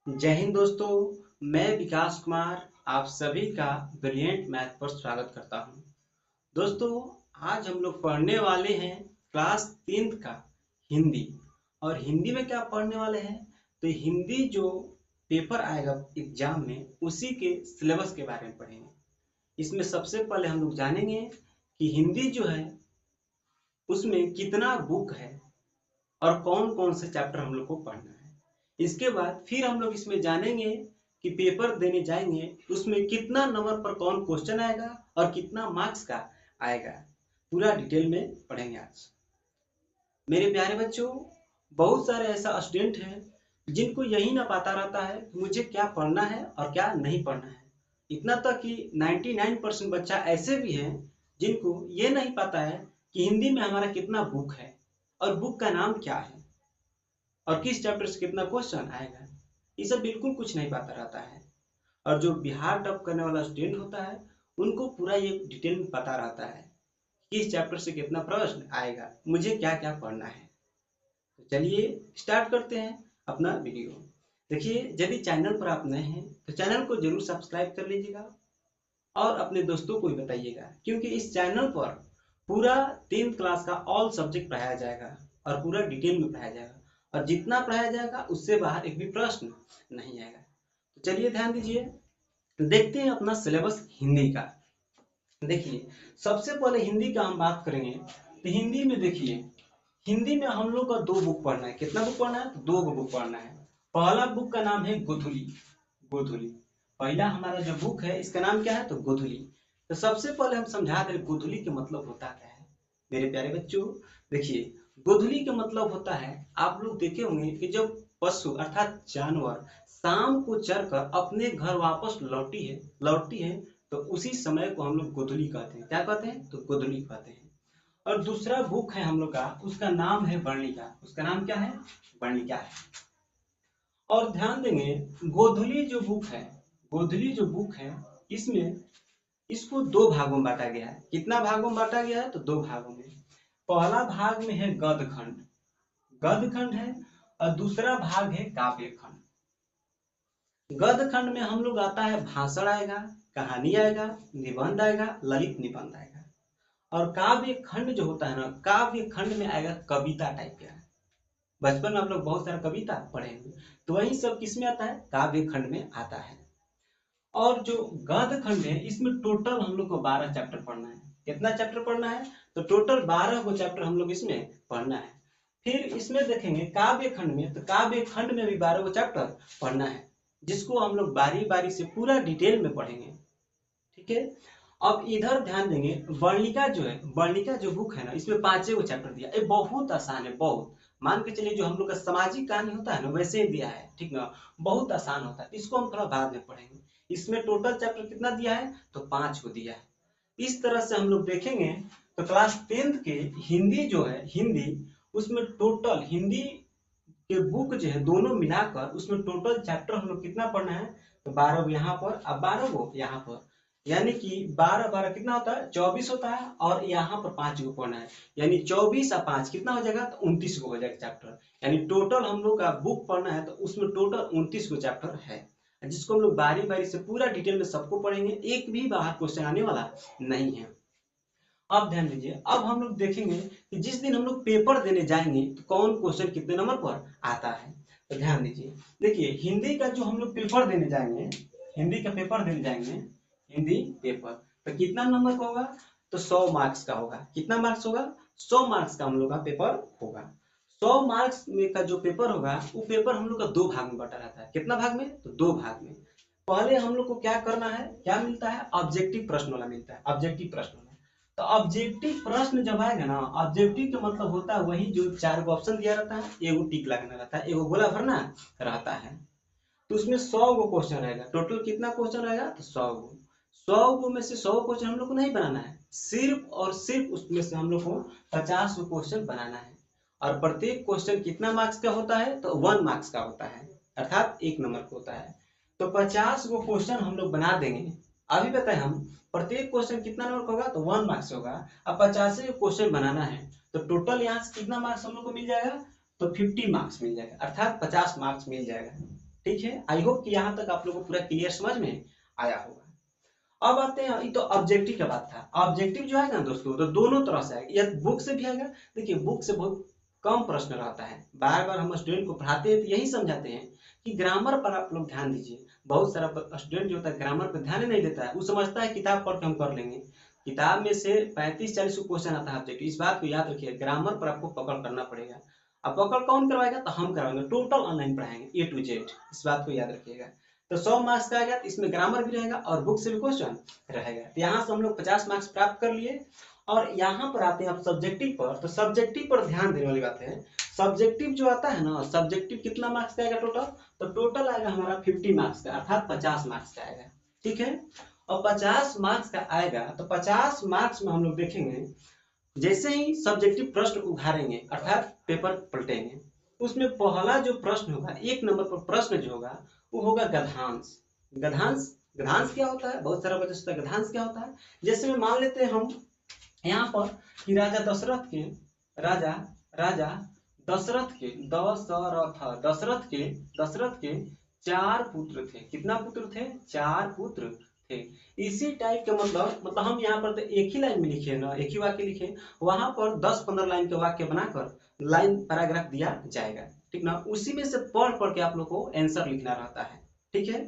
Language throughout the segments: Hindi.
जय हिंद दोस्तों। मैं विकास कुमार आप सभी का ब्रिलियंट मैथ पर स्वागत करता हूं। दोस्तों, आज हम लोग पढ़ने वाले हैं क्लास 10th का हिंदी। और हिंदी में क्या पढ़ने वाले हैं तो हिंदी जो पेपर आएगा एग्जाम में उसी के सिलेबस के बारे में पढ़ेंगे। इसमें सबसे पहले हम लोग जानेंगे कि हिंदी जो है उसमें कितना बुक है और कौन कौन से चैप्टर हम लोग को पढ़ना है। इसके बाद फिर हम लोग इसमें जानेंगे कि पेपर देने जाएंगे उसमें कितना नंबर पर कौन क्वेश्चन आएगा और कितना मार्क्स का आएगा। पूरा डिटेल में पढ़ेंगे आज। मेरे प्यारे बच्चों, बहुत सारे ऐसा स्टूडेंट हैं जिनको यही ना पता रहता है कि मुझे क्या पढ़ना है और क्या नहीं पढ़ना है। इतना तक कि 99% बच्चा ऐसे भी हैं जिनको ये नहीं पता है कि हिंदी में हमारा कितना बुक है और बुक का नाम क्या है और किस चैप्टर से कितना क्वेश्चन आएगा। ये सब बिल्कुल कुछ नहीं पता रहता है। और जो बिहार टॉप करने वाला स्टूडेंट होता है उनको पूरा ये डिटेल में पता रहता है किस चैप्टर से कितना प्रश्न आएगा, मुझे क्या क्या पढ़ना है। तो चलिए स्टार्ट करते हैं अपना वीडियो। देखिए, यदि चैनल पर आप नए हैं तो चैनल को जरूर सब्सक्राइब कर लीजिएगा और अपने दोस्तों को भी बताइएगा, क्योंकि इस चैनल पर पूरा 10th क्लास का ऑल सब्जेक्ट पढ़ाया जाएगा और पूरा डिटेल में पढ़ाया जाएगा। और जितना पढ़ाया जाएगा उससे बाहर एक भी प्रश्न नहीं आएगा। तो चलिए ध्यान दीजिए, देखते हैं अपना सिलेबस हिंदी का। देखिए, सबसे पहले हिंदी का हम बात करेंगे तो हिंदी में देखिए, हिंदी में हम लोग का 2 बुक पढ़ना है। कितना बुक पढ़ना है तो 2 बुक पढ़ना है। पहला बुक का नाम है गोधुली। गोधुली पहला हमारा जो बुक है इसका नाम क्या है तो गोधुली। तो सबसे पहले हम समझा दें गोधुली के मतलब होता क्या है। मेरे प्यारे बच्चों, देखिए, गोधुली का मतलब होता है, आप लोग देखे होंगे कि जब पशु अर्थात जानवर शाम को चरकर अपने घर वापस लौटती है तो उसी समय को हम लोग गोधुली कहते हैं। क्या कहते हैं तो गोधुली कहते हैं। और दूसरा बुक है हम लोग का, उसका नाम है वर्णिका। उसका नाम क्या है वर्णिका है। और ध्यान देंगे, गोधुली जो बुक है, गोधुली जो बुक है इसमें इसको 2 भागों में बांटा गया है। कितना भागों में बांटा गया है तो 2 भागों में। पहला भाग में है गद्य खंड, गद्य खंड है। और दूसरा भाग है काव्य खंड। गद्य खंड में हम लोग आता है भाषण आएगा, कहानी आएगा, निबंध आएगा, ललित निबंध आएगा। और काव्य खंड जो होता है ना, काव्य खंड में आएगा कविता टाइप का। बचपन में आप लोग बहुत सारा कविता पढ़े हैं, तो वही सब किसमें आता है काव्य खंड में आता है। और जो गद्य खंड है इसमें टोटल हम लोग को 12 चैप्टर पढ़ना है। कितना चैप्टर पढ़ना है तो टोटल 12 को चैप्टर हम लोग इसमें पढ़ना है। फिर इसमें देखेंगे काव्य खंड में, तो काव्य खंड में भी 12 को चैप्टर पढ़ना है, जिसको हम लोग बारी बारी से पूरा डिटेल में पढ़ेंगे। ठीक है। अब इधर ध्यान देंगे, वर्णिका जो है, वर्णिका जो बुक है ना, इसमें 5 को चैप्टर दिया। ये बहुत आसान है, बहुत। मान के चलिए जो हम लोग का सामाजिक कहानी होता है ना वैसे ही दिया है, ठीक ना। बहुत आसान होता है, इसको हम थोड़ा बाद में पढ़ेंगे। इसमें टोटल चैप्टर कितना दिया है तो 5 को दिया है। इस तरह से हम लोग देखेंगे तो क्लास 10th के हिंदी जो है, हिंदी उसमें टोटल हिंदी के बुक जो है दोनों मिलाकर उसमें टोटल चैप्टर हम लोग कितना पढ़ना है तो 12 यहाँ पर और 12 यहाँ पर। यानी कि 12 कितना होता है 24 होता है। और यहाँ पर 5 को पढ़ना है, यानी 24 और 5 कितना हो जाएगा तो 29 को हो जाएगा चैप्टर। यानी टोटल हम लोग का बुक पढ़ना है तो उसमें टोटल 29 को चैप्टर है, जिसको हम लोग बारी बारी से पूरा डिटेल में सबको पढ़ेंगे। एक भी बाहर क्वेश्चन आने वाला नहीं है। अब ध्यान दीजिए, अब हम लोग देखेंगे कि जिस दिन हम लोग पेपर देने जाएंगे तो कौन क्वेश्चन कितने नंबर पर आता है। तो ध्यान दीजिए, देखिए हिंदी का जो हम लोग पेपर देने जाएंगे, हिंदी का पेपर देने जाएंगे, हिंदी पेपर तो कितना नंबर का होगा तो 100 मार्क्स का होगा। कितना मार्क्स होगा 100 मार्क्स का हम लोग का पेपर होगा। 100 मार्क्स में का जो पेपर होगा वो पेपर हम लोग का 2 भाग में बटा रहता है। कितना भाग में तो 2 भाग में। पहले हम लोग को क्या करना है, क्या मिलता है ऑब्जेक्टिव प्रश्न वाला मिलता है, ऑब्जेक्टिव प्रश्न वाला। तो ऑब्जेक्टिव प्रश्न जब आएगा ना, ऑब्जेक्टिव का मतलब होता है वही जो 4 को ऑप्शन दिया रहता है, एगो टिक लगाना रहता है, एगो गोला भरना रहता है। तो उसमें 100 गो क्वेश्चन रहेगा। टोटल कितना क्वेश्चन रहेगा तो 100 गो। 100 गो में से 100 क्वेश्चन हम लोग को नहीं बनाना है, सिर्फ और सिर्फ उसमें से हम लोग को 50 गो क्वेश्चन बनाना है। और प्रत्येक क्वेश्चन कितना मार्क्स का होता है तो 1 मार्क्स का होता है, अर्थात 1 नंबर का होता है। तो 50 गो क्वेश्चन हम लोग बना देंगे। अभी बताए हम प्रत्येक क्वेश्चन कितना नंबर का होगा तो 1 मार्क्स होगा। अब 50 क्वेश्चन बनाना है तो टोटल यहाँ से कितना मार्क्स हम लोग को मिल जाएगा तो 50 मार्क्स मिल जाएगा, अर्थात 50 मार्क्स मिल जाएगा। ठीक है, आई होप कि यहाँ तक आप लोगों को पूरा क्लियर समझ में आया होगा। अब आते हैं, ये तो ऑब्जेक्टिव का बात था। ऑब्जेक्टिव जो है ना दोस्तों, तो दोनों तरह से आएगा, या बुक से भी आएगा। देखिए बुक से बहुत कम प्रश्न रहता है, बार बार हम स्टूडेंट को पढ़ाते हैं तो यही समझाते हैं कि ग्रामर पर आप लोग ध्यान दीजिए। बहुत सारा स्टूडेंट जो होता है ग्रामर पर ध्यान ही नहीं देता है, वो समझता है किताब पढ़ के हम कर लेंगे। किताब में से 35-40 क्वेश्चन आता है ऑब्जेक्टिव, इस बात को याद रखिए, ग्रामर पर आपको पकड़ करना पड़ेगा। अब पकड़ कौन करवाएगा, तो हम करवाएंगे, टोटल ऑनलाइन पढ़ाएंगे A to Z, इस बात को याद रखिएगा। तो 100 मार्क्स का आएगा, तो इसमें ग्रामर भी रहेगा और बुक से भी क्वेश्चन रहेगा। तो यहाँ से हम लोग 50 मार्क्स प्राप्त कर लिए। और यहाँ पर आते हैं आप सब्जेक्टिव पर, तो सब्जेक्टिव पर ध्यान देने वाली बात है। सब्जेक्टिव जो आता है ना, सब्जेक्टिव कितना मार्क्स का आएगा टोटल, तो टोटल आएगा हमारा 50 मार्क्स का, अर्थात 50 मार्क्स का आएगा। ठीक है, और 50 मार्क्स का आएगा, तो 50 मार्क्स में हम लोग देखेंगे, जैसे ही सब्जेक्टिव प्रश्न उघारेंगे अर्थात पेपर पलटेंगे, उसमें पहला जो प्रश्न होगा, 1 नंबर पर प्रश्न जो होगा वो होगा गद्यांश। गद्यांश, गद्यांश क्या होता है, बहुत सारा बच्चा सोचता है गद्यांश क्या होता है। जैसे में मान लेते हैं हम यहाँ पर कि राजा दशरथ के, राजा राजा दशरथ के, दशरथ के 4 पुत्र थे। कितना पुत्र थे, 4 पुत्र थे। इसी टाइप के मतलब हम यहाँ पर तो एक ही लाइन में लिखे ना, एक ही वाक्य लिखे, वहां पर 10-15 लाइन के वाक्य बनाकर लाइन पैराग्राफ दिया जाएगा, ठीक ना। उसी में से पढ़ पढ़ के आप लोग को आंसर लिखना रहता है, ठीक है।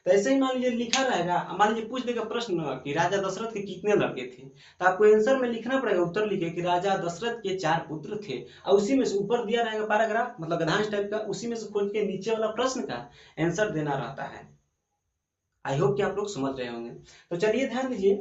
तो ऐसे ही मान लीजिए लिखा रहेगा, मान लीजिए पूछ देगा प्रश्न कि राजा दशरथ के कितने लड़के थे, तो आपको आंसर में लिखना पड़ेगा, उत्तर लिखे कि राजा दशरथ के 4 पुत्र थे, और उसी में से ऊपर दिया रहेगा पैराग्राफ, मतलब गद्यांश टाइप का, उसी में से खोज के नीचे वाला प्रश्न का आंसर देना रहता है। आई होप कि आप लोग समझ रहे होंगे। तो चलिए ध्यान दीजिए,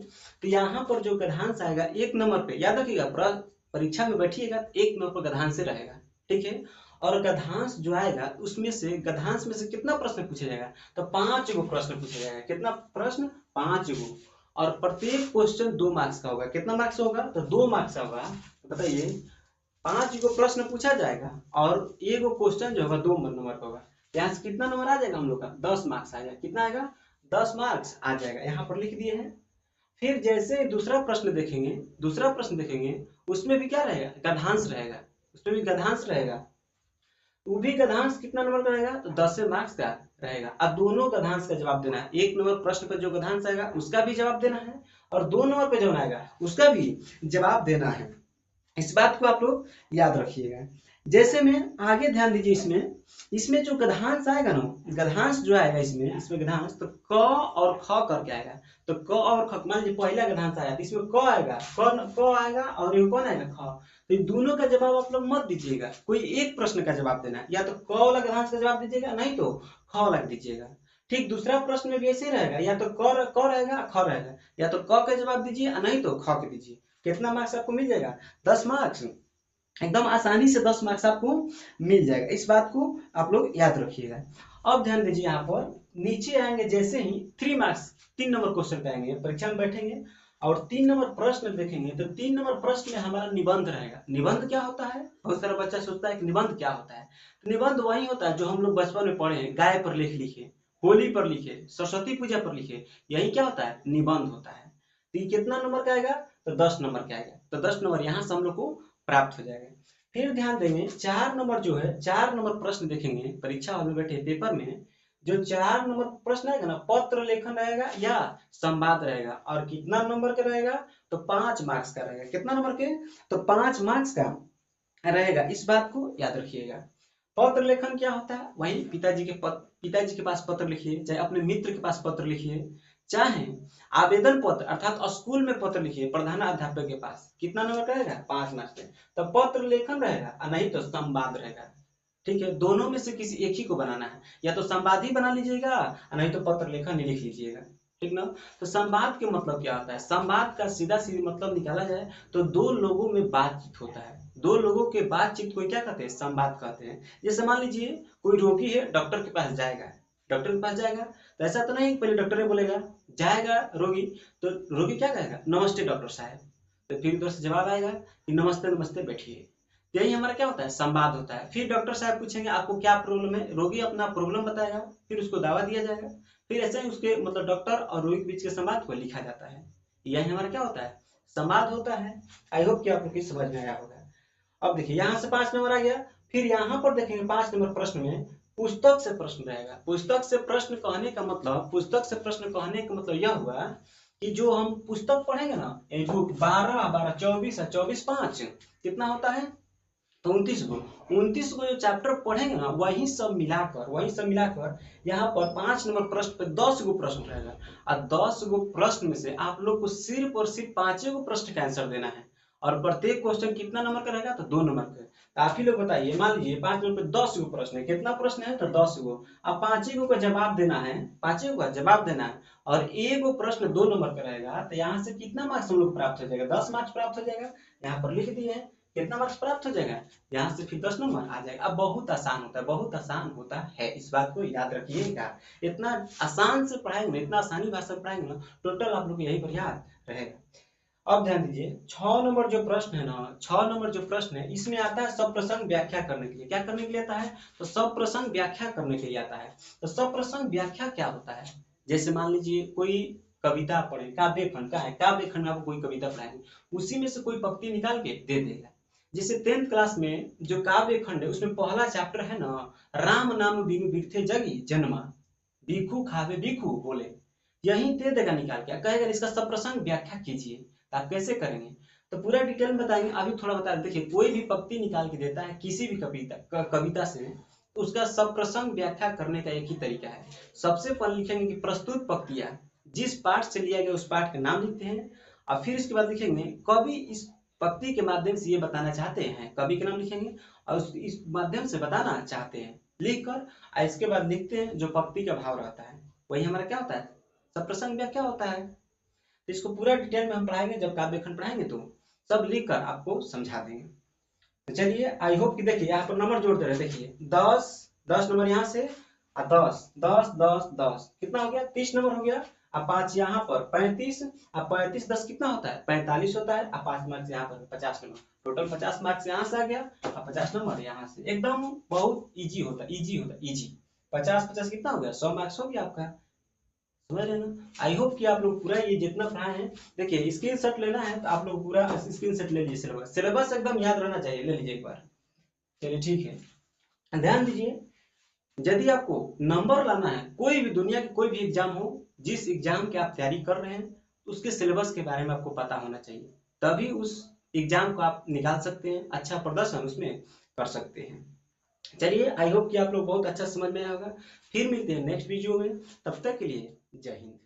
तो यहाँ पर जो गद्यांश आएगा 1 नंबर पे, याद रखिएगा, परीक्षा में बैठिएगा तो 1 नंबर पर गद्यांश से रहेगा, ठीक है। और गद्यांश जो आएगा उसमें से, गद्यांश में से कितना प्रश्न पूछा जाएगा, तो 5 गो प्रश्न पूछा जाएगा। कितना प्रश्न, 5 गो, और प्रत्येक क्वेश्चन 2 मार्क्स का होगा। कितना मार्क्स होगा, तो 2 मार्क्स का होगा। तो बताइए, 5 गो प्रश्न पूछा जाएगा और 1 गो क्वेश्चन जो होगा 2 नंबर का होगा। यहाँ से कितना नंबर आ जाएगा हम लोग का, 10 मार्क्स आ जाएगा। कितना आएगा, 10 मार्क्स आ जाएगा, यहाँ पर लिख दिए हैं। फिर जैसे दूसरा प्रश्न देखेंगे, उसमें भी क्या रहेगा, गद्यांश रहेगा, उसमें भी गद्यांश रहेगा। वो भी गद्यांश कितना नंबर का रहेगा, तो 10 मार्क्स का रहेगा। अब दोनों गद्यांश का जवाब देना है। 1 नंबर प्रश्न पर जो गद्यांश आएगा उसका भी जवाब देना है, और 2 नंबर पे जो आएगा उसका भी जवाब देना है। इस बात को आप लोग याद रखिएगा। जैसे में आगे ध्यान दीजिए, इसमें जो गद्यांश आएगा ना, गद्यांश जो आएगा इसमें गद्यांश, तो क और ख करके आएगा। तो क और ख, मान लीजिए पहला गद्यांश आया तो इसमें क आएगा, क आएगा, और ये कौन आएगा, ख। तो इन दोनों का जवाब आप लोग मत दीजिएगा, कोई एक प्रश्न का जवाब देना है, या तो क वाला गद्यांश का जवाब दीजिएगा, नहीं तो ख वाला दीजिएगा। ठीक, दूसरा प्रश्न में भी ऐसे रहेगा, या तो क रहेगा, ख रहेगा, या तो क का जवाब दीजिए, नहीं तो ख के दीजिए। कितना मार्क्स आपको मिल जाएगा, 10 मार्क्स, एकदम आसानी से 10 मार्क्स आपको मिल जाएगा। इस बात को आप लोग याद रखिएगा। अब ध्यान दीजिए, यहाँ पर नीचे आएंगे, जैसे ही 3 मार्क्स, 3 नंबर क्वेश्चन पे आएंगे, परीक्षा में बैठेंगे और 3 नंबर प्रश्न देखेंगे, तो 3 नंबर प्रश्न में हमारा निबंध रहेगा। निबंध क्या होता है, बहुत सारा बच्चा सोचता है कि निबंध क्या होता है। तो निबंध वही होता है जो हम लोग बचपन में पढ़े हैं, गाय पर लेख लिखे, होली पर लिखे, सरस्वती पूजा पर लिखे, यही क्या होता है, निबंध होता है। तो ये कितना नंबर का आएगा, तो 10 नंबर का आएगा। तो 10 नंबर यहाँ से हम लोग को प्राप्त हो जाएगा। फिर ध्यान देंगे, 4 नंबर जो है, 4 नंबर प्रश्न देखेंगे, परीक्षा हॉल में बैठे पेपर में जो 4 नंबर प्रश्न आएगा ना, पत्र लेखन रहेगा या संवाद रहेगा, और कितना नंबर का रहेगा, तो 5 मार्क्स का रहेगा। कितना नंबर के, तो 5 मार्क्स का रहेगा। इस बात को याद रखिएगा। पत्र लेखन क्या होता है, वही पिताजी के पास पत्र लिखिए, चाहे अपने मित्र के पास पत्र लिखिए, चाहे आवेदन पत्र अर्थात स्कूल में पत्र लिखिए प्रधानाध्यापक के पास। कितना नंबर का रहेगा, 5 मार्क्स में। तो पत्र लेखन रहेगा, नहीं तो संवाद रहेगा, ठीक है। दोनों में से किसी एक ही को बनाना है, या तो संवाद ही बना लीजिएगा, नहीं तो पत्र लेखन ही लिख लीजिएगा, ठीक ना। तो संवाद के मतलब क्या होता है, संवाद का सीधा मतलब निकाला जाए तो 2 लोगों में बातचीत होता है। 2 लोगों के बातचीत को क्या कहते हैं, संवाद कहते हैं। जैसे मान लीजिए कोई रोगी है, डॉक्टर के पास जाएगा, तो ऐसा तो नहीं पहले डॉक्टर ने बोलेगा, जाएगा रोगी, तो रोगी क्या कहेगा, नमस्ते डॉक्टर साहब, तो फिर उधर से जवाब आएगा कि नमस्ते नमस्ते बैठिए। यही हमारा क्या होता है, संवाद होता है। फिर डॉक्टर साहब पूछेंगे आपको क्या प्रॉब्लम है, रोगी अपना प्रॉब्लम बताएगा, फिर उसको दवा दिया जाएगा, फिर ऐसे ही उसके मतलब डॉक्टर और रोगी के बीच के संवाद को लिखा जाता है। यही हमारा क्या होता है, संवाद होता है। आई होप कि आपको समझ में आया होगा। अब देखिए यहाँ से 5 नंबर आ गया। फिर यहाँ पर देखेंगे 5 नंबर प्रश्न में पुस्तक से प्रश्न रहेगा। पुस्तक से प्रश्न कहने का मतलब, पुस्तक से प्रश्न कहने का मतलब यह हुआ कि जो हम पुस्तक पढ़ेंगे ना, एक बुक 12 12 24 है, 24 5 कितना होता है, तो 29 को जो चैप्टर पढ़ेंगे ना, वही सब मिलाकर यहाँ पर 5 नंबर प्रश्न पे 10 गो प्रश्न रहेगा। और 10 गो प्रश्न में से आप लोग को सिर्फ और सिर्फ 5 गो प्रश्न का आंसर देना है। और प्रत्येक क्वेश्चन कितना नंबर का रहेगा, तो 2 नंबर का। तो आप ही लोग बताइए, मान लीजिए 5 नंबर पे 10 गो प्रश्न है, कितना प्रश्न है, तो 10 गो। अब 5 गो का जवाब देना है, 5 गो का जवाब देना है, और एक गो प्रश्न 2 नंबर का रहेगा, तो यहाँ से कितना मार्क्स हम लोग प्राप्त हो जाएगा, 10 मार्क्स प्राप्त हो जाएगा। यहाँ पर लिख दिए हैं कितना मार्क्स प्राप्त हो जाएगा, यहाँ से फिर 10 नंबर आ जाएगा। अब बहुत आसान होता है, बहुत आसान होता है, इस बात को याद रखिएगा। इतना आसान से पढ़ाएंगे, इतना आसानी भाषा में पढ़ाएंगे ना, टोटल आप लोग यही पर याद रहेगा। अब ध्यान दीजिए, 6 नंबर जो प्रश्न है ना, 6 नंबर जो प्रश्न है, इसमें आता है सब प्रसंग व्याख्या करने के लिए। क्या करने के लिए आता है, तो सब प्रसंग व्याख्या करने के लिए आता है। तो सब प्रसंग व्याख्या क्या होता है, जैसे मान लीजिए कोई कविता पढ़े, काव्य खंड का है, काव्य खंड में आपको कोई कविता पढ़ाएंगे, उसी में से कोई पंक्ति निकाल के दे देगा। जैसे 10th क्लास में जो काव्य खंड है, उसमें पहला चैप्टर है ना, राम नाम बिनु बिरथे जगी जन्मा, भिखु खावे भिखु बोले, यही दे देगा निकाल के, कहेगा इसका सब प्रसंग व्याख्या कीजिए। आप कैसे करेंगे, तो पूरा डिटेल में बताएंगे। अभी थोड़ा बता देखिए, कोई भी पंक्ति निकाल के देता है किसी भी कविता से, तो उसका सब प्रसंग व्याख्या करने का एक ही तरीका है। सबसे पहले लिखेंगे कि प्रस्तुत पंक्तियां, जिस पाठ से लिया गया उस पाठ का नाम लिखते हैं, और फिर इसके बाद लिखेंगे कवि इस पंक्ति के माध्यम से ये बताना चाहते हैं, कवि का नाम लिखेंगे और इस माध्यम से बताना चाहते हैं लिखकर, इसके बाद लिखते हैं जो पंक्ति का भाव रहता है, वही हमारा क्या होता है, सब प्रसंग व्याख्या होता है। तो इसको पूरा डिटेल में हम पढ़ाएंगे, जब काव्य खंड पढ़ाएंगे तो सब लिख कर आपको समझा देंगे। तो चलिए, आई होप कि देखिए यहाँ पर नंबर जोड़ते रहे, देखिए 10 नंबर यहाँ से, 10 10 10 10 कितना हो गया, 30 नंबर हो गया। अब 5 यहाँ पर 35, अब 35 10 कितना होता है, 45 होता है। अब 5 मार्क्स यहाँ पर 50 नंबर, टोटल 50 मार्क्स यहाँ से आ गया। अब 50 नंबर यहाँ से, एकदम बहुत इजी होता है, इजी 50 कितना हो गया, 100 मार्क्स हो गया आपका, समझ रहे ना। आई होप कि आप लोग पूरा ये जितना पढ़ाए हैं, देखिए स्क्रीनशॉट लेना है तो आप लोग पूरा स्क्रीनशॉट ले लीजिए, सिलेबस एकदम याद रहना चाहिए, ले लीजिए एक बार। चलिए ठीक है, ध्यान दीजिए, यदि आपको नंबर लाना है, कोई भी दुनिया की कोई भी एग्जाम हो, जिस एग्जाम की आप तैयारी कर रहे हैं, उसके सिलेबस के बारे में आपको पता होना चाहिए, तभी उस एग्जाम को आप निकाल सकते हैं, अच्छा प्रदर्शन उसमें कर सकते हैं। चलिए, आई होप कि आप लोग बहुत अच्छा समझ में आया होगा। फिर मिलते हैं नेक्स्ट वीडियो में, तब तक के लिए जय हिंद।